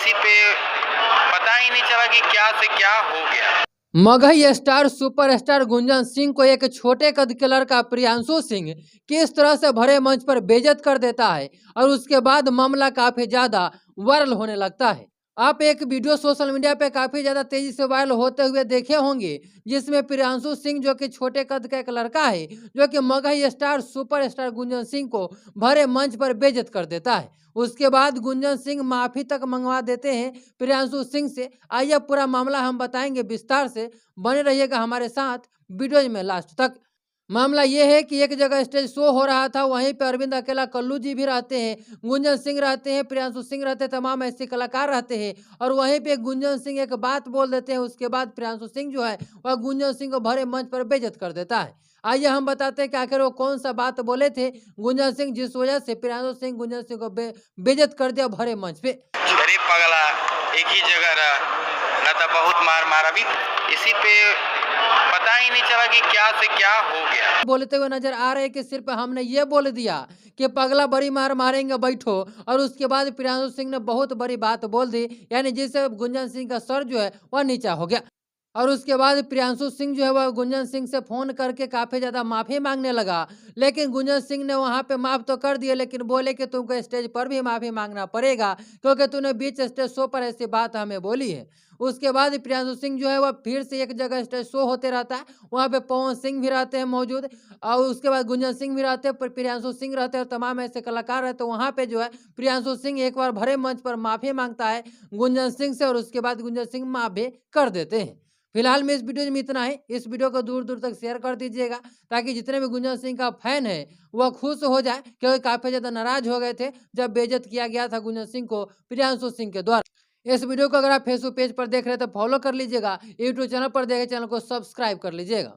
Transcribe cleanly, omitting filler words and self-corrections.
इसी पे पता ही नहीं चला कि क्या से क्या हो गया। मगही स्टार सुपरस्टार गुंजन सिंह को एक छोटे कद के लड़का प्रियांशु सिंह किस तरह से भरे मंच पर बेइज्जत कर देता है और उसके बाद मामला काफी ज्यादा वायरल होने लगता है। आप एक वीडियो सोशल मीडिया पे काफी ज्यादा तेजी से वायरल होते हुए देखे होंगे, जिसमें प्रियांशु सिंह जो कि छोटे कद का एक लड़का है, जो कि मगही स्टार सुपरस्टार गुंजन सिंह को भरे मंच पर बेइज्जत कर देता है। उसके बाद गुंजन सिंह माफी तक मंगवा देते हैं प्रियांशु सिंह से। आइए पूरा मामला हम बताएंगे विस्तार से, बने रहिएगा हमारे साथ वीडियो में लास्ट तक। मामला ये है कि एक जगह स्टेज शो हो रहा था, वहीं पे अरविंद अकेला कल्लू जी भी रहते हैं, गुंजन सिंह रहते हैं, प्रियांशु सिंह रहते हैं, तमाम ऐसे कलाकार रहते हैं। और वहीं पे गुंजन सिंह एक बात बोल देते हैं, उसके बाद प्रियांशु सिंह जो है वह गुंजन सिंह को भरे मंच पर बेइज्जत कर देता है। आइए हम बताते हैं कि आखिर वो कौन सा बात बोले थे गुंजन सिंह, जिस वजह से प्रियांशु सिंह गुंजन सिंह को बेइज्जत कर दिया भरे मंच पे। अरे पगला, एक ही जगह रहा ना, तो बहुत मार मार। अभी इसी पे पता ही नहीं चला कि क्या से क्या हो गया। बोलते हुए नजर आ रहे हैं कि सिर्फ हमने ये बोल दिया कि पगला बड़ी मार मारेंगे बैठो, और उसके बाद प्रियांशु सिंह ने बहुत बड़ी बात बोल दी, यानी जिससे गुंजन सिंह का सर जो है वह नीचा हो गया। और उसके बाद प्रियांशु सिंह जो है वह गुंजन सिंह से फोन करके काफी ज्यादा माफी मांगने लगा, लेकिन गुंजन सिंह ने वहां पे माफ तो कर दिए, लेकिन बोले कि तुमको स्टेज पर भी माफी मांगना पड़ेगा, क्योंकि तूने बीच स्टेज शो पर ऐसी बात हमें बोली है। उसके बाद प्रियांशु सिंह जो है वह फिर से एक जगह स्टेज शो होते रहता है, वहाँ पे पवन सिंह भी रहते हैं मौजूद, और उसके बाद गुंजन सिंह भी रहते हैं, प्रियांशु सिंह रहते हैं, और तमाम ऐसे कलाकार रहते हैं। वहाँ पे जो है प्रियांशु सिंह एक बार भरे मंच पर माफी मांगता है गुंजन सिंह से, और उसके बाद गुंजन सिंह माफ भी कर देते हैं। फिलहाल में इस वीडियो में इतना है। इस वीडियो को दूर दूर तक शेयर कर दीजिएगा, ताकि जितने भी गुंजन सिंह का फैन है वह खुश हो जाए, क्योंकि काफी ज्यादा नाराज हो गए थे जब बेइज्जत किया गया था गुंजन सिंह को प्रियांशु सिंह के द्वारा। इस वीडियो को अगर आप फेसबुक पेज पर देख रहे हैं तो फॉलो कर लीजिएगा, यूट्यूब चैनल पर देखे चैनल को सब्सक्राइब कर लीजिएगा।